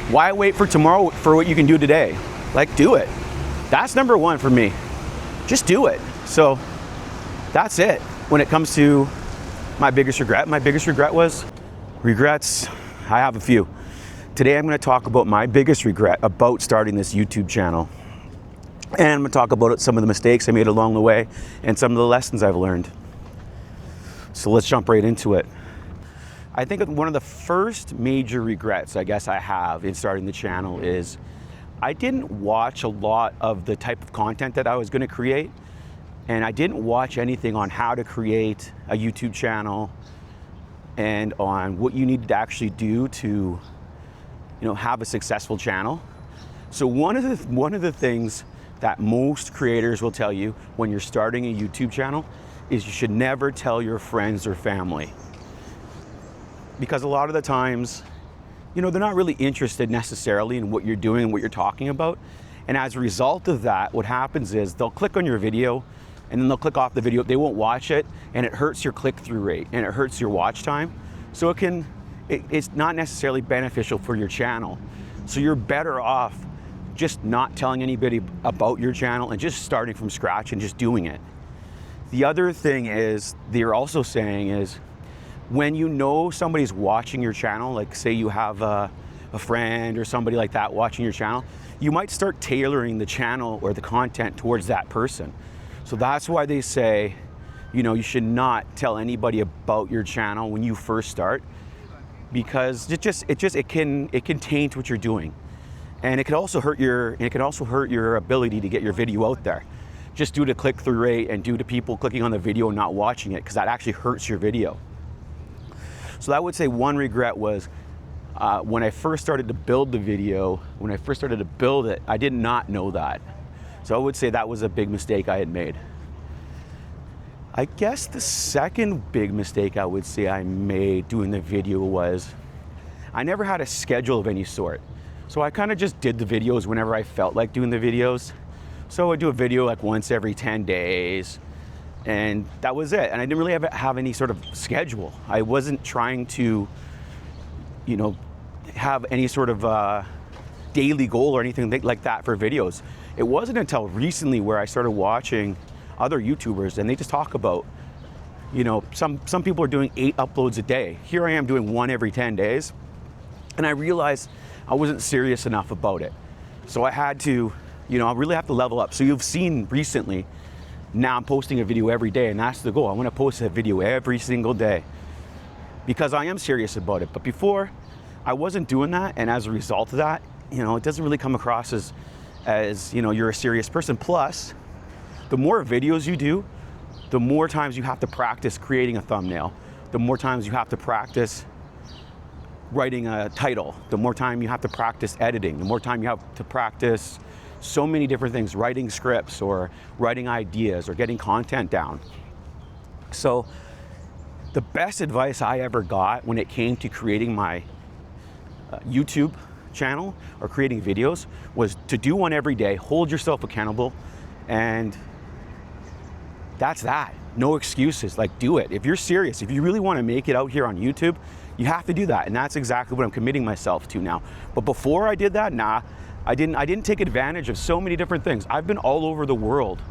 Why wait for tomorrow for what you can do today? Like, do it. That's number one for me. Just do it. So that's it. When it comes to my biggest regret was regrets. I have a few. Today I'm going to talk about my biggest regret about starting this YouTube channel. And I'm going to talk about some of the mistakes I made along the way and some of the lessons I've learned. So let's jump right into it. I think one of the first major regrets I guess I have in starting the channel is I didn't watch a lot of the type of content that I was going to create, and I didn't watch anything on how to create a YouTube channel and on what you needed to actually do to, have a successful channel. So one of the things that most creators will tell you when you're starting a YouTube channel is you should never tell your friends or family. Because a lot of the times, they're not really interested necessarily in what you're doing and what you're talking about. And as a result of that, what happens is they'll click on your video and then they'll click off the video. They won't watch it, and it hurts your click-through rate and it hurts your watch time. So it's not necessarily beneficial for your channel. So you're better off just not telling anybody about your channel and just starting from scratch and just doing it. The other thing is they're also saying is, when you know somebody's watching your channel, like say you have a friend or somebody like that watching your channel, you might start tailoring the channel or the content towards that person. So that's why they say, you should not tell anybody about your channel when you first start, because it can taint what you're doing, and it can also hurt your ability to get your video out there, just due to click-through rate and due to people clicking on the video and not watching it, because that actually hurts your video. So I would say one regret was when I first started to build the video, I did not know that. So I would say that was a big mistake I had made. I guess the second big mistake I would say I made doing the video was I never had a schedule of any sort. So I kind of just did the videos whenever I felt like doing the videos. So I'd do a video like once every 10 days. And that was it. And I didn't really have any sort of schedule. I wasn't trying to, have any sort of daily goal or anything like that for videos. It wasn't until recently where I started watching other YouTubers and they just talk about, some people are doing 8 uploads a day. Here I am doing 1 every 10 days. And I realized I wasn't serious enough about it. So I had to, I really have to level up. So you've seen recently, now I'm posting a video every day, and that's the goal. I want to post a video every single day because I am serious about it. But before, I wasn't doing that, and as a result of that, it doesn't really come across as you're a serious person. Plus, the more videos you do, the more times you have to practice creating a thumbnail, the more times you have to practice writing a title, the more time you have to practice editing, the more time you have to practice so many different things, writing scripts or writing ideas or getting content down. So the best advice I ever got when it came to creating my YouTube channel or creating videos was to do one every day, hold yourself accountable, and that's that. No excuses, like do it. If you're serious, if you really want to make it out here on YouTube, you have to do that. And that's exactly what I'm committing myself to now. But before I did that, I didn't take advantage of so many different things. I've been all over the world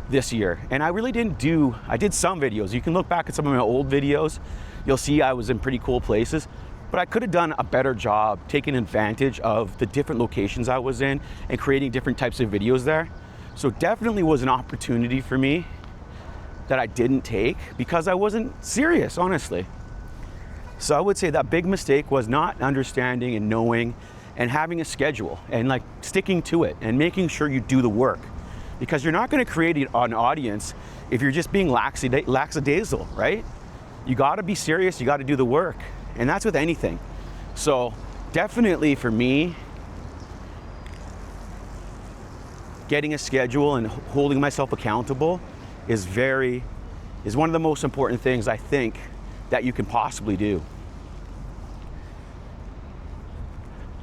this year, and I did some videos. You can look back at some of my old videos. You'll see I was in pretty cool places, but I could have done a better job taking advantage of the different locations I was in and creating different types of videos there. So definitely was an opportunity for me that I didn't take because I wasn't serious, honestly. So I would say that big mistake was not understanding and knowing and having a schedule and like sticking to it and making sure you do the work, because you're not going to create an audience if you're just being lackadaisical, right? You got to be serious, you got to do the work, and that's with anything. So definitely for me, getting a schedule and holding myself accountable is one of the most important things I think that you can possibly do.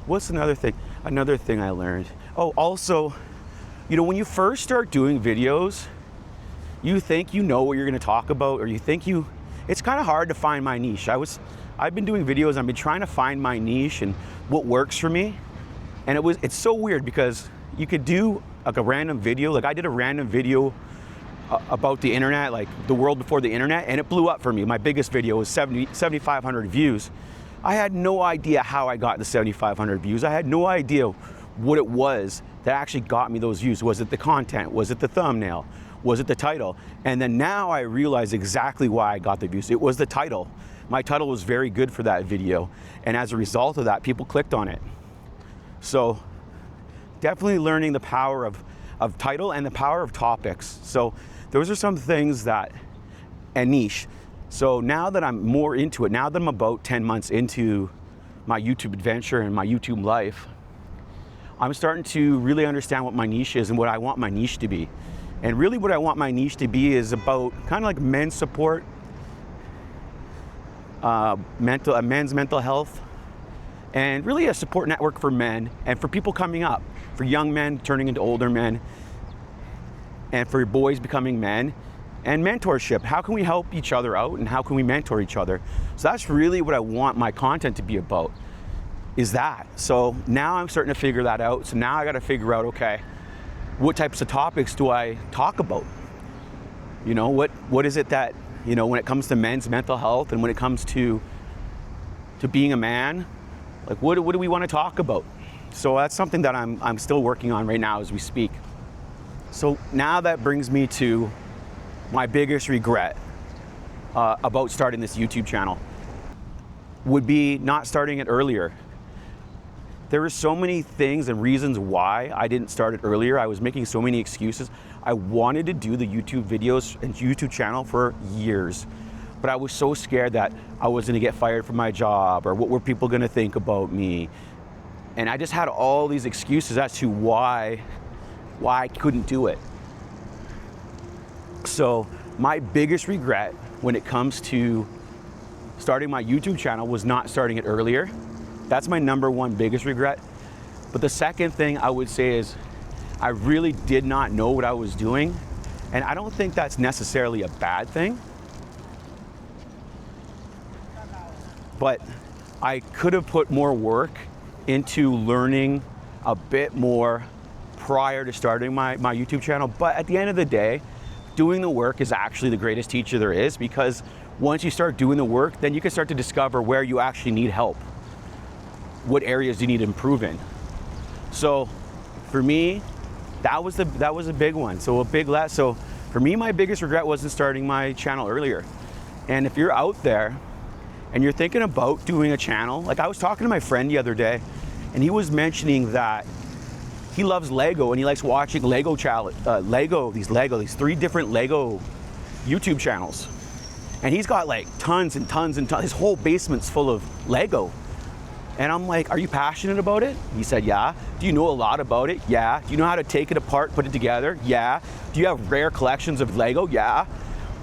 What's another thing? Another thing I learned. Oh, also, when you first start doing videos, you think you know what you're going to talk about, or it's kind of hard to find my niche. I've been doing videos, I've been trying to find my niche and what works for me. And it's so weird because you could do like a random video. Like I did a random video about the internet, like the world before the internet, and it blew up for me. My biggest video was 7,500 views. I had no idea how I got the 7,500 views. I had no idea what it was that actually got me those views. Was it the content? Was it the thumbnail? Was it the title? And then now I realize exactly why I got the views. It was the title. My title was very good for that video. And as a result of that, people clicked on it. So definitely learning the power of title and the power of topics. So those are some things that, and niche. So now that I'm more into it, now that I'm about 10 months into my YouTube adventure and my YouTube life, I'm starting to really understand what my niche is and what I want my niche to be. And really what I want my niche to be is about kind of like men's support, men's mental health, and really a support network for men and for people coming up, for young men turning into older men, and for boys becoming men, and mentorship. How can we help each other out and how can we mentor each other? So that's really what I want my content to be about, is that. So now I'm starting to figure that out. So now I got to figure out, okay, what types of topics do I talk about? You know, what is it that, you know, when it comes to men's mental health and when it comes to being a man, like what do we want to talk about? So that's something that I'm still working on right now as we speak. So now that brings me to my biggest regret about starting this YouTube channel would be not starting it earlier. There were so many things and reasons why I didn't start it earlier. I was making so many excuses. I wanted to do the YouTube videos and YouTube channel for years, but I was so scared that I was gonna get fired from my job, or what were people gonna think about me? And I just had all these excuses as to why I couldn't do it. So my biggest regret when it comes to starting my YouTube channel was not starting it earlier. That's my number one biggest regret. But the second thing I would say is I really did not know what I was doing. And I don't think that's necessarily a bad thing. But I could have put more work into learning a bit more prior to starting my YouTube channel. But at the end of the day, doing the work is actually the greatest teacher there is, because once you start doing the work, then you can start to discover where you actually need help. What areas you need to improve in. So for me, that was a big one. So so for me, my biggest regret wasn't starting my channel earlier. And if you're out there and you're thinking about doing a channel, like I was talking to my friend the other day, and he was mentioning that he loves Lego and he likes watching these 3 different Lego YouTube channels. And he's got like tons and tons and tons, his whole basement's full of Lego. And I'm like, are you passionate about it? He said, yeah. Do you know a lot about it? Yeah. Do you know how to take it apart, put it together? Yeah. Do you have rare collections of Lego? Yeah.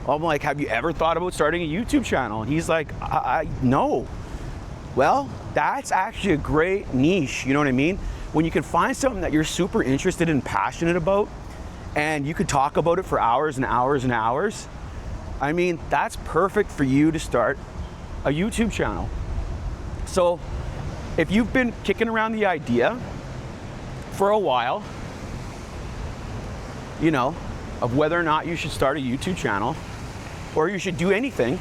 I'm like, have you ever thought about starting a YouTube channel? And he's like, no. Well, that's actually a great niche, you know what I mean? When you can find something that you're super interested and passionate about, and you could talk about it for hours and hours and hours, I mean, that's perfect for you to start a YouTube channel. So if you've been kicking around the idea for a while, you know, of whether or not you should start a YouTube channel or you should do anything,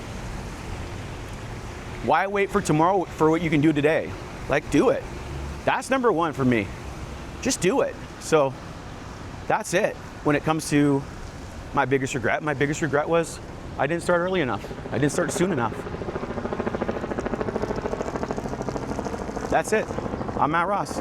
why wait for tomorrow for what you can do today? Like, do it. That's number one for me. Just do it. So that's it. When it comes to my biggest regret was I didn't start early enough. I didn't start soon enough. That's it. I'm Matt Ross.